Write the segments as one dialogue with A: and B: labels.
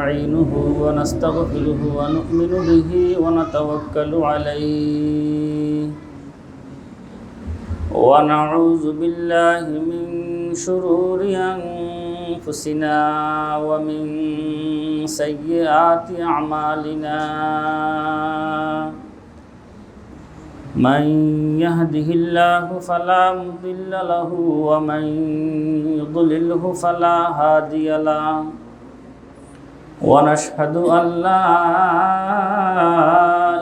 A: ونستعينه ونستغفره ونؤمن به ونتوكل عليه ونعوذ بالله من شرور أنفسنا ومن سيئات أعمالنا من يهده الله فلا مضل له ومن يضلله فلا هادي له ونشهد أن لا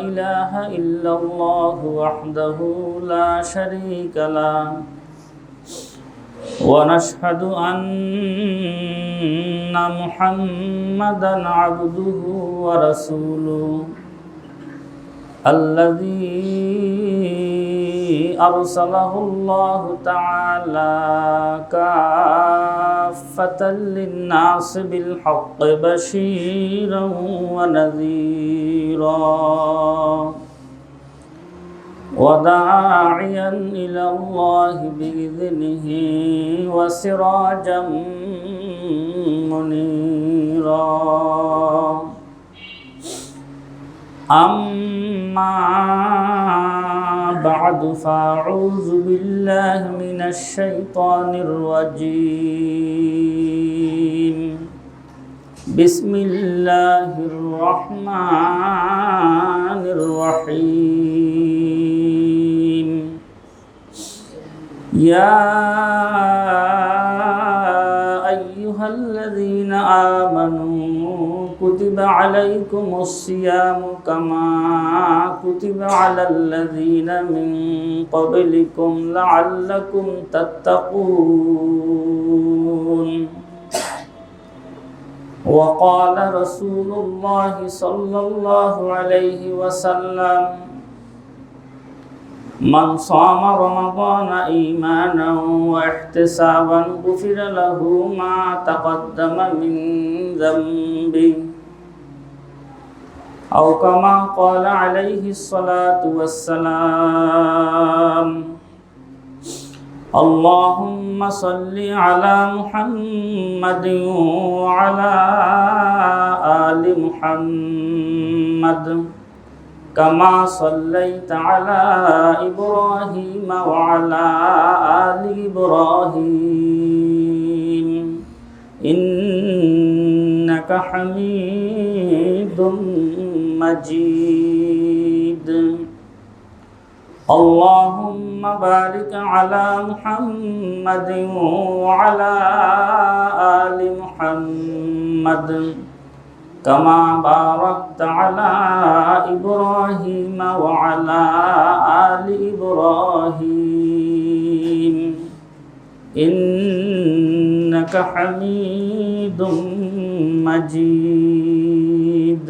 A: إله إلا الله وحده لا شريك له ونشهد أن محمدًا عبده ورسوله الذي أرسله الله تعالى كافة للناس بالحق بشيرا ونذيرا وداعيا إلى الله بإذنه وسراجا منيرا أما بعد فأعوذ بالله من الشيطان الرجيم بسم الله الرحمن الرحيم يا أيها الذين آمنوا كتب عليكم الصيام كما كتب على الذين من قبلكم لعلكم تتقون وقال رسول الله صلى الله عليه وسلم من صام رمضان إيمانا واحتسابا غفر له ما تقدم من ذنبه أو كما قال عليه الصلاة والسلام اللهم صل على محمد وعلى آل محمد كما صليت على إبراهيم وعلى آل إبراهيم إنك حميد مجيد اللهم بارك على محمد وعلى آل محمد كما باركت على إبراهيم وعلى آل إبراهيم إنك حميد مجيد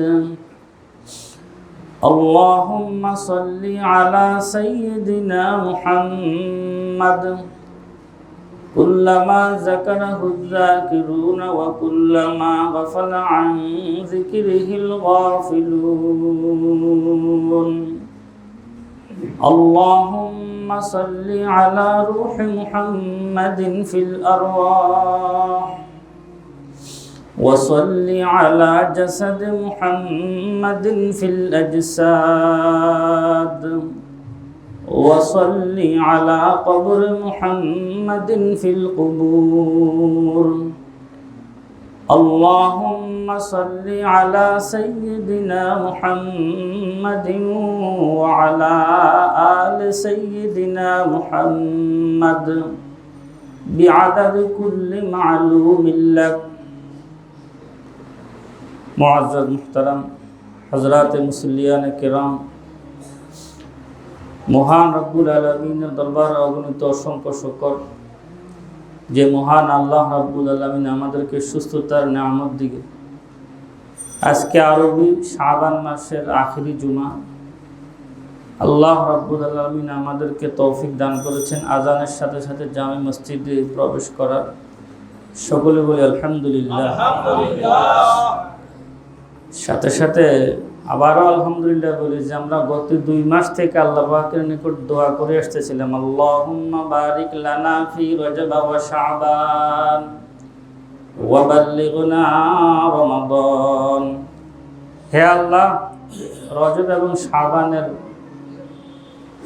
A: اللهم صل على سيدنا محمد كلما ذكره الذاكرون وكلما غفل عن ذكره الغافلون اللهم صل على روح محمد في الأرواح وصل على جسد محمد في الأجساد وصل على قبر محمد في القبور اللهم صل على سيدنا محمد وعلى آل سيدنا محمد بعدد كل معلوم لك मुअज़्ज़ज़ मुहतरम हज़रात मुसल्लियान किराम মহান রব্বুল আলামিনের দরবারে অগণিত অসংখ্য শুকর যে মহান আল্লাহ রব্বুল আলামিন আমাদেরকে সুস্থতার নিয়ামত দিয়ে আজকে আরবি শাবান মাসের আখেরি জুমা আল্লাহ রব্বুল আলামিন আমাদেরকে তৌফিক দান করেছেন আজানের সাথে সাথে জামে মসজিদে প্রবেশ করার। সকলে বলি আলহামদুলিল্লাহ। সাথে সাথে আবারও আলহামদুলিল্লাহ বলি যে আমরা গত 2 মাস থেকে আল্লাহ পাকের নিকট দোয়া করে আসতেছিলাম, আল্লাহুম্মা বারিক লানা ফি রজব ওয়া শাবান وبلغنا رمضان হে আল্লাহ রজব এবং শাবানের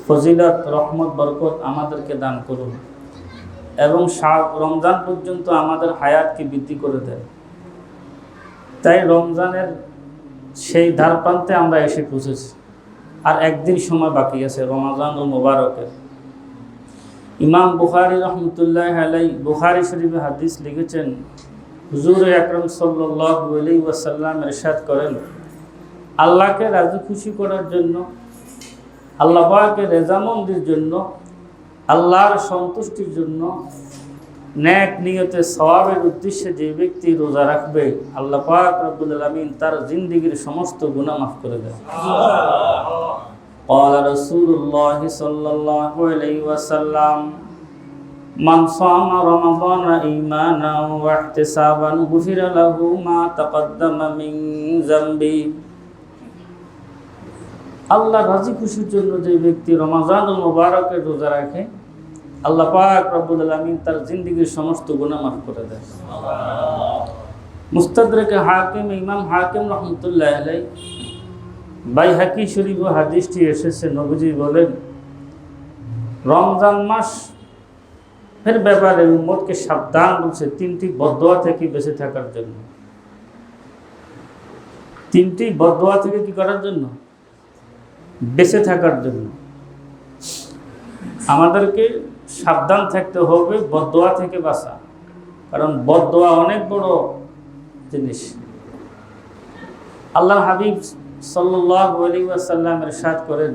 A: ফজিলত রহমত বরকত আমাদেরকে দান করুন এবং রমজান পর্যন্ত আমাদের হায়াতকে বৃদ্ধি করে দেন। তাই রমজানের সেই ধার প্রান্তে আমরা এসে পৌঁছেছি, আর একদিন সময় বাকি আছে রমজানুল মুবারকের। ইমাম বুখারী রহমতুল্লাহ আলাইহি বুখারী শরীফে হাদিস লিখেছেন, হুজুর আকরাম সাল্লাল্লাহু আলাইহি ওয়াসাল্লাম ইরশাদ করেন, আল্লাহকে রাজি খুশি করার জন্য, আল্লাহ পাকের রেজামন্দির জন্য, আল্লাহর সন্তুষ্টির জন্য নেক নিয়তে সওয়াবের উদ্দেশ্যে যে ব্যক্তি রোজা রাখবে, আল্লাহ পাক রব্বুল আলামিন তার জিন্দেগীর সমস্ত গুনাহ মাফ করে দেন। قال رسول الله صلى الله عليه وسلم من صام رمضان إيمانا واحتسابا غفر له ما تقدم من ذنبه আল্লাহ রাজি খুশির জন্য যে ব্যক্তি রমজানুল মুবারকের রোজা রাখে, আল্লাহ পাক রব্বুল আলামিন তার জিন্দেগীর সমস্ত গুনাহ মাফ করে দেন। মুস্তাদরাকে হাকিম ইমাম হাকিম রহমতুল্লাহ আলাইহি বাইহাকি শরীফ হাদিসটি এসেছে, নবীজি বলেন, রমজান মাস এর ব্যাপারে উম্মতকে সাবধান বলছে তিনটি বদদোয়া থেকে বেঁচে থাকার জন্য। তিনটি বদদোয়া থেকে কি করার জন্য? বেঁচে থাকার জন্য। আমাদেরকে সাবধান থাকতে হবে বদদোয়া থেকে বাঁচা, কারণ বদদোয়া অনেক বড় জিনিস। আল্লাহর হাবিব সাল্লাল্লাহু আলাইহি ওয়াসাল্লাম ইরশাদ করেন,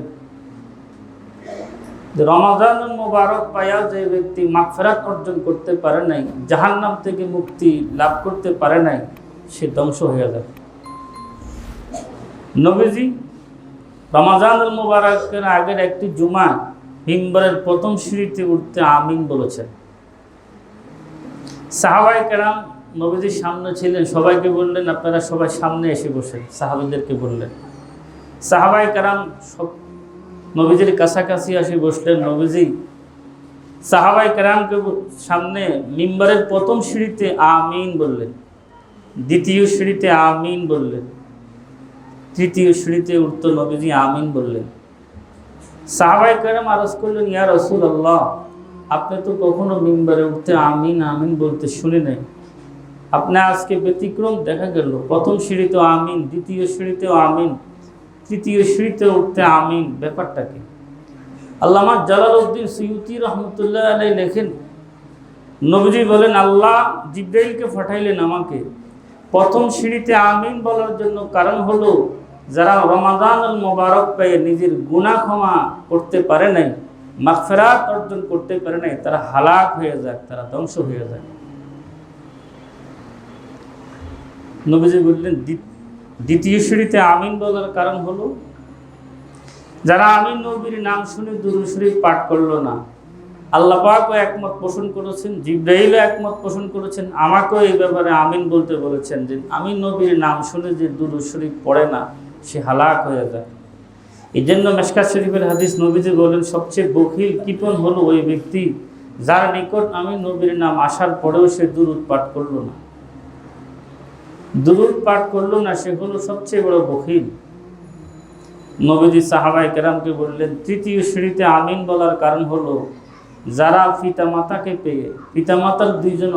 A: রমাদানুল মুবারক পায়া যে ব্যক্তি মাগফিরাত অর্জন করতে পারে নাই, জাহান্নাম থেকে মুক্তি লাভ করতে পারে নাই, সে ধ্বংস হয়ে যাবে। নবীজি রমাদানুল মুবারকের আগের একটি জুমা মিম্বরের প্রথম সিঁড়িতে উঠতে আমিন বলেছেন। সাহাবায়ে কেরাম নবীজির সামনে ছিলেন, সবাইকে বললেন আপনারা সবাই সামনে এসে বসেন। সাহাবীদেরকে বললেন, সাহাবায়ে কেরাম সব নবীজির কাছাকাছি এসে বসলেন। নবীজি সাহাবায়ে কেরামকে সামনে মিম্বরের প্রথম সিঁড়িতে আমিন বললেন, দ্বিতীয় সিঁড়িতে আমিন বললেন, তৃতীয় সিঁড়িতে উঠত নবীজি আমিন বললেন। সাহাবায়ে কেরাম আরজ করলেন, ইয়া রাসূলুল্লাহ, আপনি তো কখনো মিম্বরে উঠতে আমিন আমিন বলতে শুনি নাই, আপনি আজকে ব্যতিক্রম দেখা গেল, প্রথম সিঁড়িতে আমিন, দ্বিতীয় সিঁড়িতেও আমিন, তৃতীয় সিঁড়িতে উঠতে আমিন, ব্যাপারটা কি? আল্লামা জালালউদ্দিন সুয়ুতি রহমতুল্লাহ আলাইহি লেখেন, নবীজি বলেন, আল্লাহ জিবরাইলকে পাঠাইলেন আমাকে প্রথম সিঁড়িতে আমিন বলার জন্য। কারণ হলো, যারা রমাদানুল মুবারক পেয়ে নিজের গুনাহ ক্ষমা করতে পারে নাই, মাগফিরাত অর্জন করতে পারে নাই, তারা হালাক হয়ে যায়, তারা ধ্বংস হয়ে যায়। নবীজি বললেন, দ্বিতীয় সিঁড়িতে আমিন বলার কারণ হলো, যারা আমিন নবীর নাম শুনে দুরূদ শরীফ পাঠ করলো না, আল্লাহ পাকও একমত পোষণ করেছেন, জিবরাইলও একমত পোষণ করেছেন, আমাকেও এই ব্যাপারে আমিন বলতে বলেছেন যে আমিন নবীর নাম শুনে যে দুরূদ শরীফ পড়ে না, সে হালাক হয়ে যায়। এই জন্য মিশকাত শরীফের হাদিস, নবীজি বলেন, সবচেয়ে বখিল কৃপণ হলো ওই ব্যক্তি যার নিকট আমিন নবীর নাম আসার পরেও সে দুরূদ পাঠ করলো না, দুরূদ পাঠ করলো না, সে হলো সবচেয়ে বড় বখিল। নবীজি সাহাবায়ে কেরামকে বললেন, তৃতীয় সিঁড়িতে আমিন বলার কারণ হলো, যারা পিতামাতাকে পেয়ে, পিতামাতার দুইজন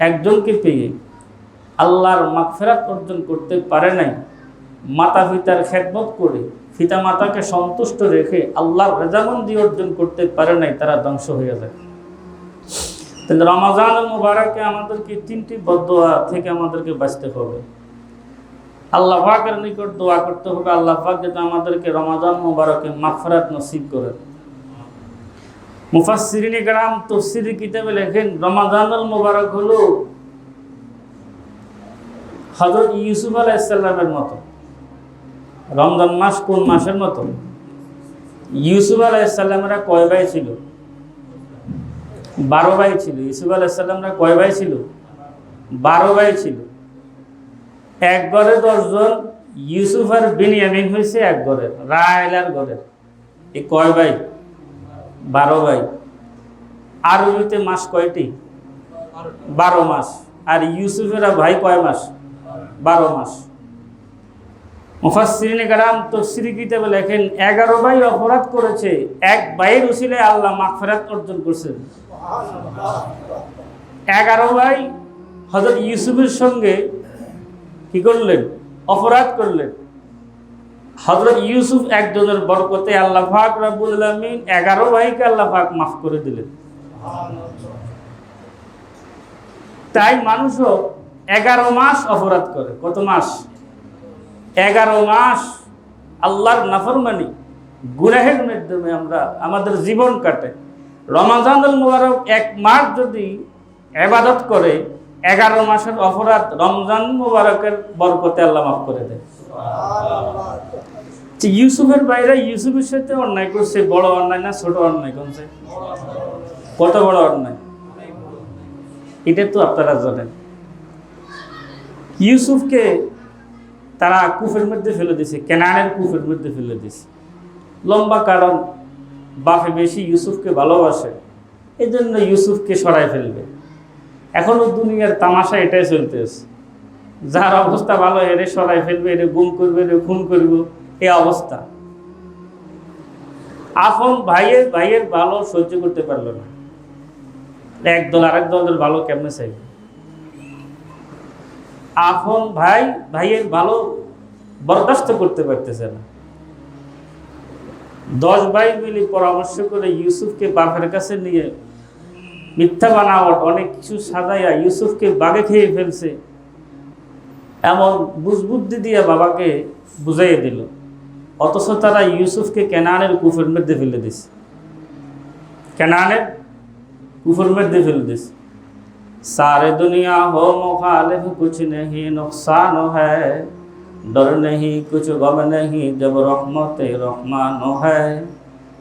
A: একজনকে পেয়ে আল্লাহর মাগফিরাত অর্জন করতে পারে নাই, মাতা পিতার খেদমত করে পিতামাতাকে সন্তুষ্ট রেখে আল্লাহর রেজামন্দি অর্জন করতে পারে নাই, তারা ধ্বংস হয়ে যায়। তাহলে রমাদানুল মুবারকে আমাদেরকে তিনটি বদদোয়া থেকে আমাদেরকে বাঁচতে হবে। আল্লাহ পাকের নিকট দোয়া করতে হবে, আল্লাহ পাক যাতে আমাদেরকে রমাদান মুবারকে মাগফিরাত নসিব করেন। মুফাসসিরিনে কেরাম তাফসীরের কিতাবে লেখেন, রমাদানুল মুবারক হলো হযরত ইউসুফ আলাইহিস সালামের মতো। রমজান মাস কোন মাসের মতো? ইউসুফ আলাইহিস সালামরা কয় ভাই ছিল? 12 ভাই ছিল। ইউসুফ আলাইহিস সালামরা কয় ভাই ছিল? 12 ভাই ছিল। এক ঘরে 10 জন, ইউসুফ আর বিনিয়ামিন হয়েছে এক ঘরের, রাহেলার ঘরের। এই কয় ভাই? 12 ভাই। আরবিতে মাস কয়টি? 12 মাস। আর ইউসুফেরা ভাই কয় মাস? 12 মাস। মুফাসসিরিনে কেরাম তাফসীর কিতাবে লেখেন 11 ভাই অপরাধ করেছে, এক ভাইয়ের উসিলায় আল্লাহ মাগফিরাত অর্জন করেছেন। 11 ভাই হযরত ইউসুফের সঙ্গে কি করলেন? অপরাধ করলেন। হযরত ইউসুফ একজনের বরকতে আল্লাহ পাক রব্বুল আলামিন 11 ভাইকে আল্লাহ পাক মাফ করে দিলেন। তাই মানুষও 11 মাস অপরাধ করে। কত মাস? 11 মাস আল্লাহর নাফরমানি গুনাহের মাধ্যমে আমরা আমাদের জীবন কাটে। রমজানুল মুবারক 1 মাস যদি ইবাদত করে, 11 মাসের অপরাধ রমজান মুবারকের বরকতে আল্লাহ মাফ করে দেয়। ইউসুফের বাইরে ইউসুফের সাথে অন্যায় করছে, বড় অন্যায় না ছোট অন্যায়? কোনছে? কত বড় অন্যায়? এটা তো আপনারা জানেন। ইউসুফকে তারা কূপের মধ্যে ফেলে দিয়েছে, কেনানের কূপের মধ্যে ফেলে দিয়েছে। লম্বা কারণ, বাপে বেশি ইউসুফকে ভালোবাসে, এই জন্য ইউসুফকে সরাই ফেলবে। এখনো দুনিয়ার তামাশা এটাই চলতেছে, যার অবস্থা ভালো এরে সরাই ফেলবে, এরে গুম করবে, এরে খুন করবে, এই অবস্থা। আপন ভাইয়ের ভালো সহ্য করতে পারলো না, একদল আরেক দলের ভালো কেমনে চাইবে? আপন ভাইয়ের ভালো বরদাস্ত করতে পারতেছে না। 10 ভাই মিলে পরামর্শ করে ইউসুফকে বাপের কাছে নিয়ে মিথ্যা বানাওয়াট অনেক কিছু সাজাইয়া ইউসুফকে বাগে খেয়ে ফেলছে, এমন বুঝবুদ্ধি দিয়ে বাবাকে বুঝাইয়ে দিল। অথচ তারা ইউসুফকে কেনানের কূপের মধ্যে ফেলে দিছে, কেনানের কূপের মধ্যে ফেলে দিছে। सारे दुनिया हो मुखालिफ कुछ नहीं नुकसान है, डर नहीं कुछ गम नहीं जब रहमत रहमान है।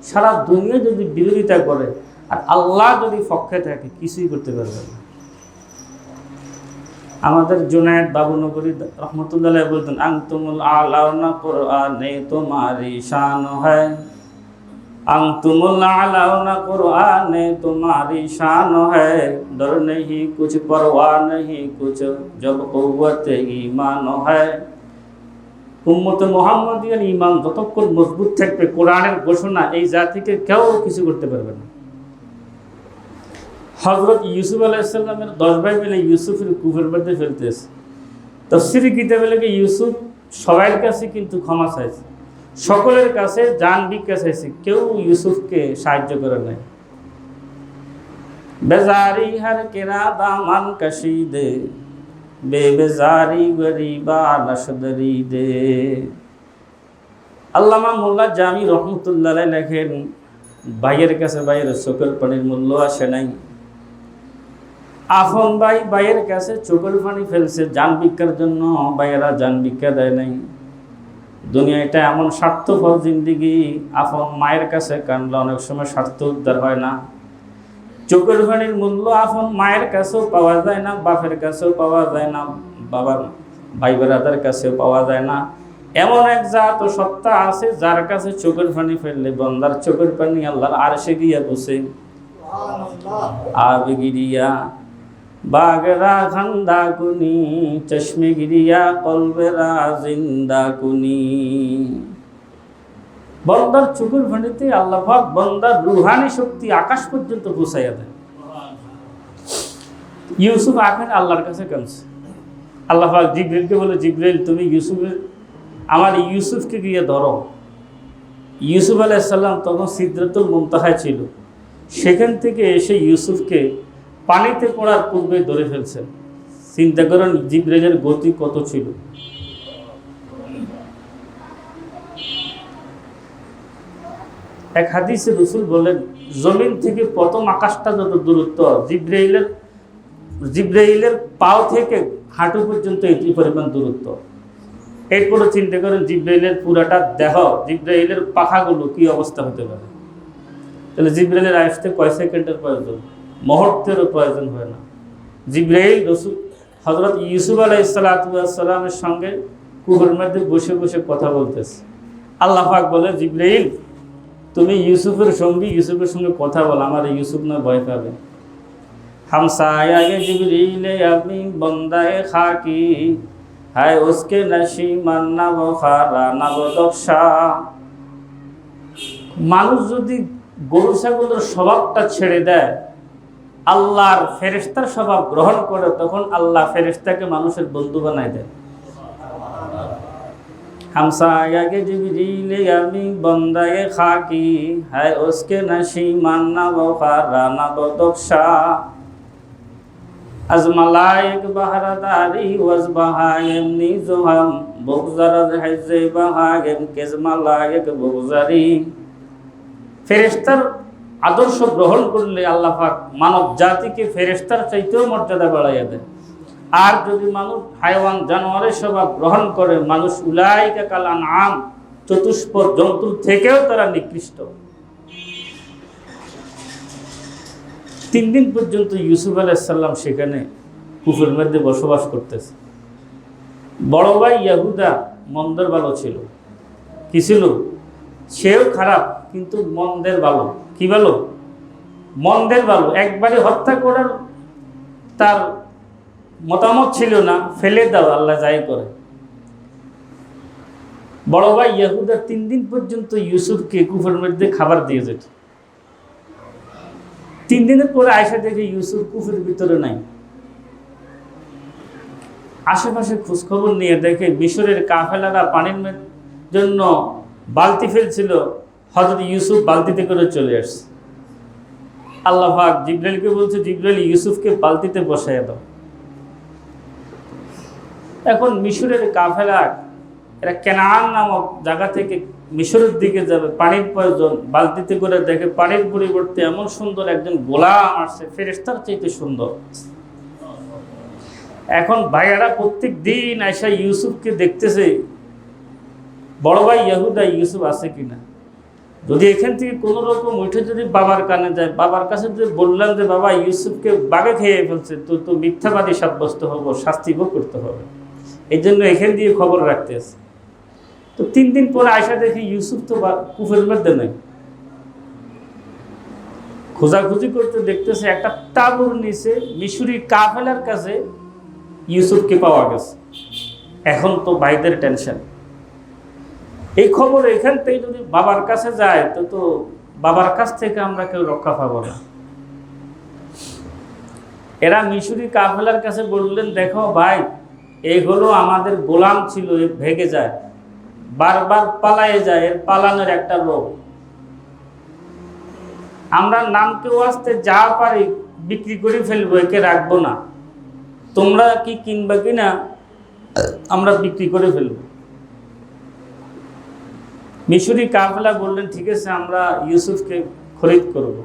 A: সারা দুনিয়া যদি বিরোধিতা করে আর আল্লাহ যদি পক্ষে থাকে, কিছুই করতে পারবে না। আমাদের জুনায়েদ বাবুনগরী রহমতুল্লাহ বলতেন, আনতুমুল আলাউনা কুরআনে তোমারি শান है, अंतुमुल आलाउना कुरआने तुम्हारी शान है, डर नहीं कुछ परवाह नहीं कुछ जब कुव्वत ईमान है। উম্মতে মুহাম্মাদিয়ার ঈমান যতক্ষণ মজবুত থাকবে, কোরআনের ঘোষণা এই জাতিকে কেউ কিছু করতে পারবে না। হযরত ইউসুফ আলাইহিস সালামের 10 ভাই মিলে ইউসুফের কূপের মধ্যে ফেলতেছে। তাফসীরে কিতাবে লেখে ইউসুফ সবার কাছে কিন্তু ক্ষমা চাইছে, সকলের কাছে জান ভিক্ষা চাইছে, কেউ ইউসুফকে সাহায্য করে নাই। বেজারি হর কেরা দামান কশিদে বেবেজারি গরিবা নশদরি দে। আল্লামা মোল্লা জামি রহমতুল্লাহ লেখেন, ভাইয়ের কাছে ভাইয়ের চোখের পানির মূল্য আসে নাই। আপন ভাইয়ের কাছে চোখের পানি ফেলছে জান ভিক্ষার জন্য, ভাইয়েরা জান ভিক্ষা দেয় নাই। দুনিয়া এটা এমন স্বার্থপর জিন্দিগি, আপন মায়ের কাছে কানলে অনেক সময় স্বার্থ উদ্ধার হয় না। চোখের পানির মূল্য আপন মায়ের কাছেও পাওয়া যায় না, বাপের কাছেও পাওয়া যায় না, বাবার ভাই বেরাদার কাছেও পাওয়া যায় না। এমন এক জাত ও সত্তা আছে যার কাছে চোখের পানি ফেললে বন্দার চোখের পানি আল্লাহর আরশে গিয়া বসে। আবে গিরিয়া বাগরা খান্দা কুনি, চশমে গিরিয়া কলবেরা জিন্দা কুনি। বন্দার চোখের পানিতে আল্লাহ পাক বন্দার রুহানি শক্তি আকাশ পর্যন্ত পৌঁছাইয়া দেয়। ইউসুফ আখের আল্লাহর কাছে কাঁদছে। আল্লাহ পাক জিবরিলকে বলে, জিবরিল তুমি আমার ইউসুফকে গিয়ে ধরো। ইউসুফ আলাইহিস সালাম তখন সিদরাতুল মুনতাহায় ছিল, সেখান থেকে এসে ইউসুফকে পানিতে পড়ার পূর্বে ধরে ফেলছেন। চিন্তা করেন জিবরিলের গতি কত ছিল। এক হাদিসে রাসূল বলেন, জমিন থেকে প্রথম আকাশটা যত দূরত্ব, জিবরাইলের পাও থেকে হাঁটু পর্যন্ত এই পরিমাণ দূরত্ব। এরপরে চিন্তা করেন জিবরাইলের পুরাটা দেহ, জিবরাইলের পাখাগুলো কি অবস্থা হতে পারে। তাহলে জিবরাইলের আসতে কয় সেকেন্ডের প্রয়োজন? মুহূর্তেরও প্রয়োজন হয় না। জিবরাইল রাসূল হযরত ইউসুফ আলাইহিস সালামের সঙ্গে কূপের মধ্যে বসে বসে কথা বলতেছে। আল্লাহ পাক বলে, জিবরাইল তুমি ইউসুফের সঙ্গে কথা বল, আমার ইউসুফ না ভয় পাবে। हम साया जिब्रील अमी बंदाए खाकी हाय उसके नशी मान्ना वो खारा ना वो दक्षा। মানুষ যদি গরু ছাগলের স্বভাবটা ছেড়ে দেয়, আল্লাহর ফেরেশতার স্বভাব গ্রহণ করে, তখন আল্লাহ ফেরেশতাকে মানুষের বন্ধু বানায় দেয়। हमसाया के जिब्रील अमी बंदाए खाकी है उसके नशी मानना वो खाराना वो दक्षा। अज मलाइक बहरदारी वज बहायम नीजो हम बुगजरद हिज्जे बहायम किज मलाइक बुगजरी। ফেরেশতার আদর্শ গ্রহণ করলে আল্লাহ পাক মানব জাতিকে ফেরেশতার চাইতেও মর্যাদা বাড়াইয়া দেয়। আর যদি মানুষ হায়াওয়ান জানোয়ারের স্বভাব গ্রহণ করে, মানুষ উলাইকা কাল আনআম চতুষ্পদ জন্তুর থেকেও তারা নিকৃষ্ট। 3 দিন পর্যন্ত ইউসুফ আলাইহিস সালাম সেখানে কুফরের মধ্যে বসবাস করতেছে। বড় ভাই ইয়াহুদা মন্দের ভালো ছিল। কি ছিল? সেও খারাপ কিন্তু মন্দের ভালো। কি ভালো? মন্দের ভালো। একবারে হত্যা করার তার মতামত ছিল না, ফেলে দাও, আল্লাহ যাই করে। বড় ভাই ইয়াহুদা 3 দিন পর্যন্ত ইউসুফকে কুফরের মধ্যে খাবার দিয়ে যেত। 3 দিনের পরে আয়েশা দেখে ইউসুফ কুফরের ভিতরে নাই। আশেপাশে খোঁজখবর নিয়ে দেখে মিশরের কাফেলারা পানির জন্য বালতি ফেলছিল, হযরত ইউসুফ বালতিতে করে চলে আসছে। আল্লাহ পাক জিবরাইলকে বলছে, জিবরাইল ইউসুফকে বালতিতে বসাইয়া দাও। এখন মিশরের কাফেলা এরা কেনান নামক জায়গা থেকে মিশরের দিকে যাবে, পানির প্রয়োজন। বালতিতে করে দেখে পানির পরিবর্তে এমন সুন্দর একজন গোলাম আসছে, ফেরেশতার চাইতে সুন্দর। এখন ভাইয়ারা প্রত্যেক দিন আয়সা ইউসুফকে দেখতেছে, বড় ভাই ইয়াহুদা ইউসুফ আছে কিনা। যদি এখান থেকে কোনো রকম উঠে যদি বাবার কানে যায়, বাবার কাছে যদি বললাম যে বাবা ইউসুফকে বাঘে খেয়ে ফেলছে, তো মিথ্যাবাদী সাব্যস্ত হবো, শাস্তি ভোগ করতে হবে। এই জন্য এখান দিয়ে খবর রাখতে আছে। তো 3 দিন পরে আয়সা দেখি ইউসুফ তো কুফের মধ্যে নেই। খোঁজাখুঁজি করতে দেখতেছে একটা তাঁবুর নিচে মিশরি কাফেলার কাছে ইউসুফকে পাওয়া গেছে। এখন তো ভাইদের টেনশন, এই খবর এখান থেকে যদি বাবার কাছে যায় তো বাবার কাছ থেকে আমরা কেউ রক্ষা পাবো না। এরা মিশরি কাফেলার কাছে বললেন, দেখো ভাই, এই হলো আমাদের গোলাম ছিল, ভেগে যায়, বারবার পালায়ে যায়, এর পালানোর একটা রোগ। আমরা নামকে আসতে যা পারি বিক্রি করে ফেলবো, একে রাখবো না। তোমরা কি কিনবা কিনা, আমরা বিক্রি করে ফেলবো। মিশরি কাফেলা বললেন, ঠিক আছে, আমরা ইউসুফকে খরিদ করব।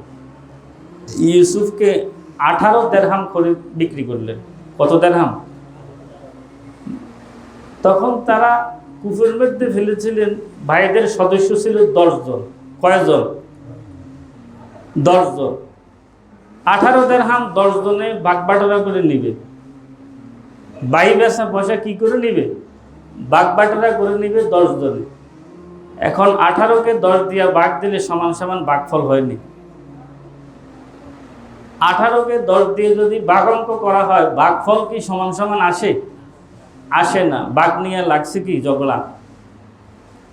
A: ইউসুফকে 18 দিরহাম খরিদ বিক্রি করলেন। কত দিরহাম? তখন তারা কুফের মধ্যে ফেলেছিলেন, ভাইদের সদস্য ছিল 10 জন। কয়জন? 10 জন। 18 দিরহাম 10 জনে বাগবাটোয়ারা করে নিবে। ভাই বেচা পয়সা কি করে নিবে? বাগবাটোয়ারা করে নিবে 10 জনে। এখন 18কে 10 দিয়া ভাগ দিলে সমান সমান ভাগফল হয়নি। 18কে 10 দিয়ে যদি ভাগ অঙ্ক করা হয়, ভাগফল কি সমান সমান আসে? আসে না। ভাগ নিয়ে লাগছে কি ঝগড়া।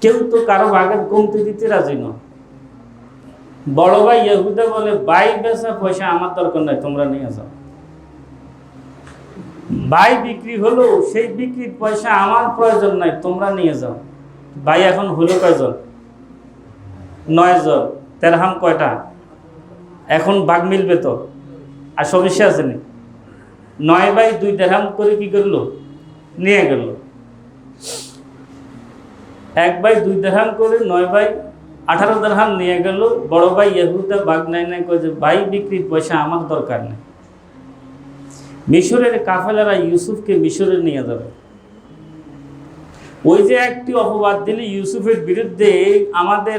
A: কেউ তো কারো ভাগের কমতি দিতে রাজি নয়। বড় ভাই ইহুদা বলে, ভাই বেচা পয়সা আমার দরকার নাই, তোমরা নিয়ে যাও। ভাই বিক্রি হলো, সেই বিক্রির পয়সা আমার প্রয়োজন নাই, তোমরা নিয়ে যাও। ভাই এখন হলো কয়জন? 9 জন। দিরহাম কয়টা? এখন ভাগ মিলবে তো? আর সমস্যা আছে না? 9 ভাই 2 দিরহাম করে কি করলো? নিয়ে গেল। 1 ভাই 2 দিরহাম করে 9 ভাই 18 দিরহাম নিয়ে গেল। বড় ভাই ইহুদা ভাগ নাই নাই কয়ে, ভাই বিক্রির পয়সা আমার দরকার নেই। মিশরের কাফেলারা ইউসুফকে মিশরে নিয়ে যাবে। ওই যে একটি অপবাদ দিলে ইউসুফের বিরুদ্ধে আমাদের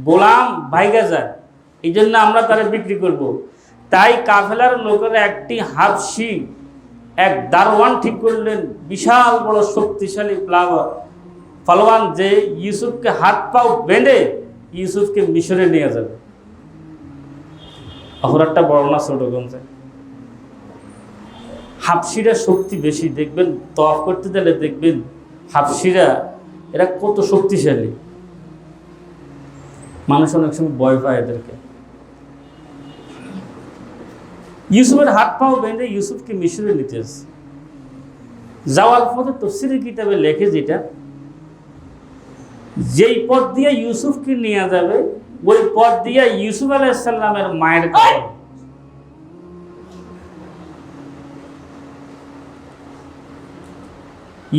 A: গোলাম ভাইগা যায়, এই জন্য আমরা তারা বিক্রি করব। তাই কাফেলার লোকেরা একটি হাবশি এক দারোয়ান ঠিক করলেন, বিশাল বড় শক্তিশালী পালোয়ান, যে ইউসুফকে হাত পাও বেঁধে ইউসুফকে মিশরে নিয়ে যাবে। অপরাধটা বড় না ছোট? হাফসিরা শক্তি বেশি। দেখবেন তওয়াফ করতে গেলে দেখবেন হাফসিরা এরা কত শক্তিশালী। মানুষ অনেক সময় ভয় পায় এদেরকে। ইউসুফের হাত পাও বেঁধে ইউসুফকে মিশরে নিতে আসে। যাওয়ার পথে তাফসীরের কিতাবে লেখে যেটা, যেই পথ দিয়ে ইউসুফকে নিয়ে যাবে ওই পথ দিয়ে ইউসুফ আলাইহিস সালামের মায়ের কবর।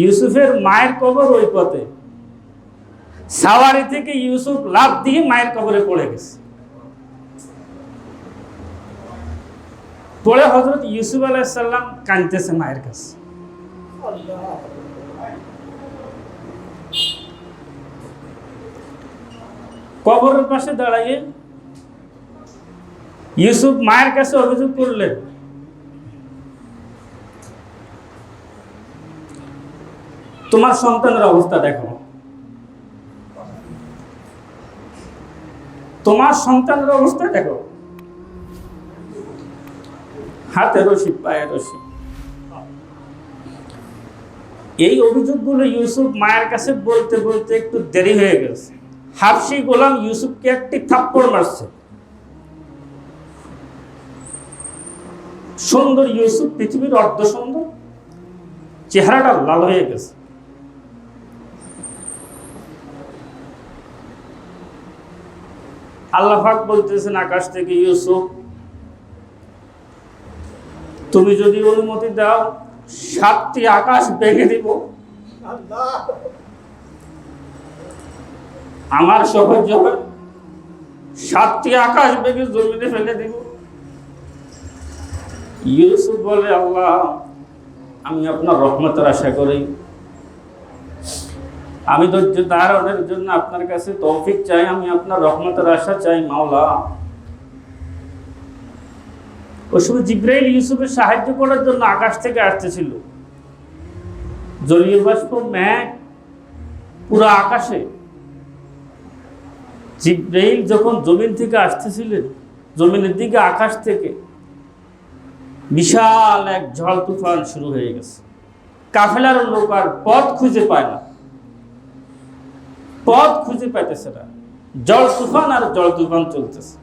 A: ইউসুফের মায়ের কবর ওই পথে। সাওয়ারি থেকে ইউসুফ লাফ দিয়ে মায়ের কবরে পড়ে গেছে। পড়ে হযরত ইউসুফ আলাইহিস সালাম কাঁদতেছে মায়ের কাছে। কবরের পাশে দাঁড়িয়ে ইউসুফ মায়ের কাছে অভিযোগ করলেন, তোমার সন্তানের অবস্থা দেখো, তোমার সন্তানের অবস্থা দেখো, হাতে রশি পায়ে রশি। এই অভিযোগগুলো ইউসুফ মায়ের কাছে বলতে বলতে একটু দেরি হয়ে গেছে। হাবশী গোলাম ইউসুফকে একটি থাপ্পড় মারছে। সুন্দর ইউসুফ, পৃথিবীর অর্ধ সুন্দর, চেহারাটা লাল হয়ে গেছে। আল্লাহ পাক বলতেছেন আকাশ থেকে, ইউসুফ তুমি যদি অনুমতি দাও 7টি আকাশ ভেঙে দিব, আমার সহজ হবে, 7টি আকাশ ভেঙে জমিনে ফেলে দিব। ইউসুফ বলে, আল্লাহ আমি আপনার রহমতের আশা করি, আমি ধৈর্য ধারণের জন্য আপনার কাছে তৌফিক চাই, আমি আপনার রহমতের আশা চাই মাওলা। ওই সময় জিবরাইল ইউসুফের সাহায্য করার জন্য আকাশ থেকে আসতেছিল। জলীয় বাষ্প, মেঘ পুরো আকাশে। জিবরাইল যখন জমিন থেকে আসতেছিলেন, জমিনের দিকে আকাশ থেকে বিশাল এক ঝড় তুফান শুরু হয়ে গেছে। কাফেলার লোক আর পথ খুঁজে পায় না, পথ খুঁজে পাইতেছে না। জল তুফান আর জল তুফান চলতেছে।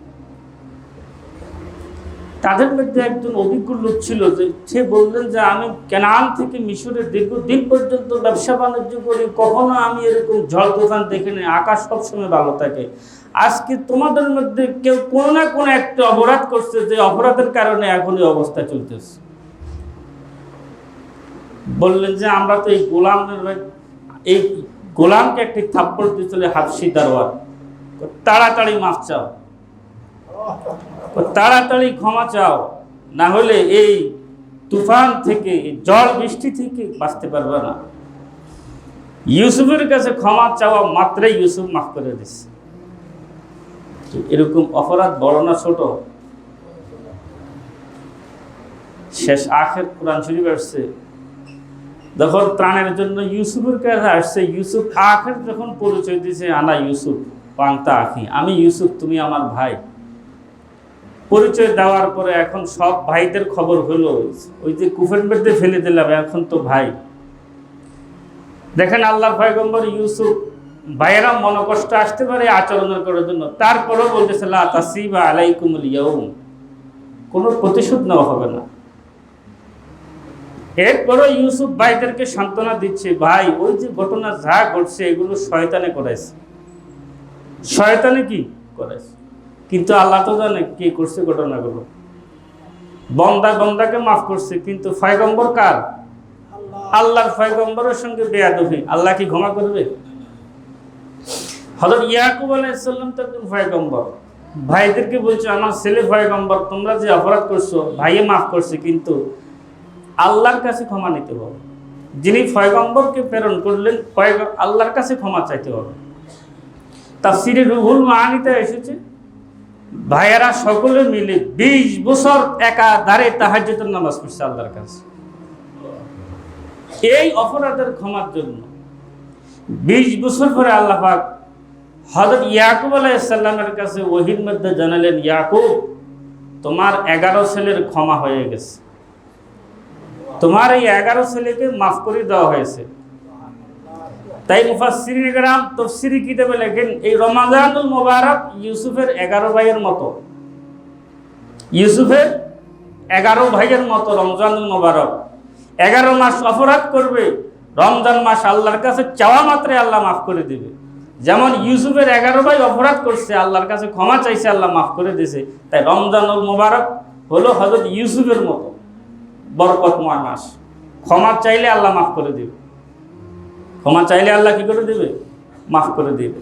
A: তাদের মধ্যে একজন অভিজ্ঞ লোক ছিল, যে সে বললেন যে আমি কেনান থেকে মিশরের দীর্ঘদিন পর্যন্ত ব্যবসা বাণিজ্য করি, কখনো আমি এরকম ঝড় তুফান দেখিনি, আকাশ সবসময় ভালো থাকে। আজকে তোমাদের মধ্যে কেউ কোনো না কোনো একটা অপরাধ করছে, যে অপরাধের কারণে এখন এই অবস্থা চলতেছে। বললেন যে আমরা তো এই গোলামকে একটি থাপ্পড় দিয়েছিল হাবশী দারোয়ান, তাড়াতাড়ি মাফ চাও, তাড়াতাড়ি ক্ষমা চাও, না হলে এই তুফান থেকে, জল বৃষ্টি থেকে বাঁচতে পারবে না। ইউসুফের কাছে ক্ষমা চাওয়া মাত্রই ইউসুফ মাফ করে দিচ্ছে। এরকম অপরাধ বড় না ছোট? শেষ আখের কোরআন শরীফ আসছে, যখন ত্রাণের জন্য ইউসুফের কাছে আসছে, ইউসুফ আখের যখন পরিচয় দিয়েছে, আনা ইউসুফ পান্তা আখি, আমি ইউসুফ, তুমি আমার ভাই। পরিচয় দেওয়ার পরে এখন সব ভাইদের খবর হলো, ওই যে কুফের মধ্যে ফেলে দিলাম, এখন তো ভাই। দেখেন আল্লাহর পয়গম্বর ইউসুফ, ভাইয়েরা মনকষ্ট আসতে পারে আচরণের করার জন্য, তারপরেও বলতেছে লা তাসরিবা আলাইকুমুল ইয়াউম, কোনো প্রতিশোধ নেওয়া হবে না। এরপরও ইউসুফ ভাইদেরকে সান্ত্বনা দিচ্ছে, ভাই ওই যে ঘটনা যা ঘটছে এগুলো শয়তানে করাইছে, শয়তানে কি করাইছে, কিন্তু আল্লাহ তো জানে কি করছে ঘটনাগুলো। বন্দা বন্দাকে মাফ করছে, কিন্তু পয়গম্বর কার? আল্লাহর পয়গম্বরের সঙ্গে বেয়াদবি, আল্লাহ কি ক্ষমা করবে? হযরত ইয়াকুব আলাইহিস সালাম তো একজন পয়গম্বর, ভাইদেরকে বলছে আমার ছেলে পয়গম্বর, তোমরা যে অপরাধ করছো ভাইয়ে মাফ করছে, কিন্তু আল্লাহর কাছে ক্ষমা নিতে হবে। যিনি পয়গম্বরকে প্রেরণ করলেন আল্লাহর কাছে ক্ষমা চাইতে হবে। তাফসীরে রুহুল মাআনিতে এসেছে, ভাইয়েরা সকলে মিলে 20 বছর একাধারে তাহাজ্জুদের নামাজ পড়ছে আল্লাহর কাছে এই অপরাধের ক্ষমার জন্য। 20 বছর পরে আল্লাহ পাক হযরত ইয়াকুব আলাইহিস সালামের কাছে ওহীর মধ্যে জানালেন, ইয়াকুব তোমার 11 ছেলের ক্ষমা হয়ে গেছে। তোমার এই 11 ছেলেকে মাফ করে দেওয়া হয়েছে। তাই মুফাসসিরিন কেরাম তাফসীরি কিতাবে লেখেন এই রমাদানুল মুবারক ইউসুফের 11 ভাইয়ের মতো, ইউসুফের 11 ভাইয়ের মতো রমজানুল মুবারক। 11 মাস অপরাধ করবে, রমজান মাস আল্লাহর কাছে চাওয়া মাত্রে আল্লাহ মাফ করে দিবে। যেমন ইউসুফের 11 ভাই অপরাধ করছে, আল্লাহর কাছে ক্ষমা চাইছে, আল্লাহ মাফ করে দিয়েছে। তাই রমজানুল মুবারক হলো হযরত ইউসুফের মতো বরকতময় মাস। ক্ষমা চাইলে আল্লাহ মাফ করে দিবে, ক্ষমা চাইলে আল্লাহ কি করে দিবে? মাফ করে দিবে।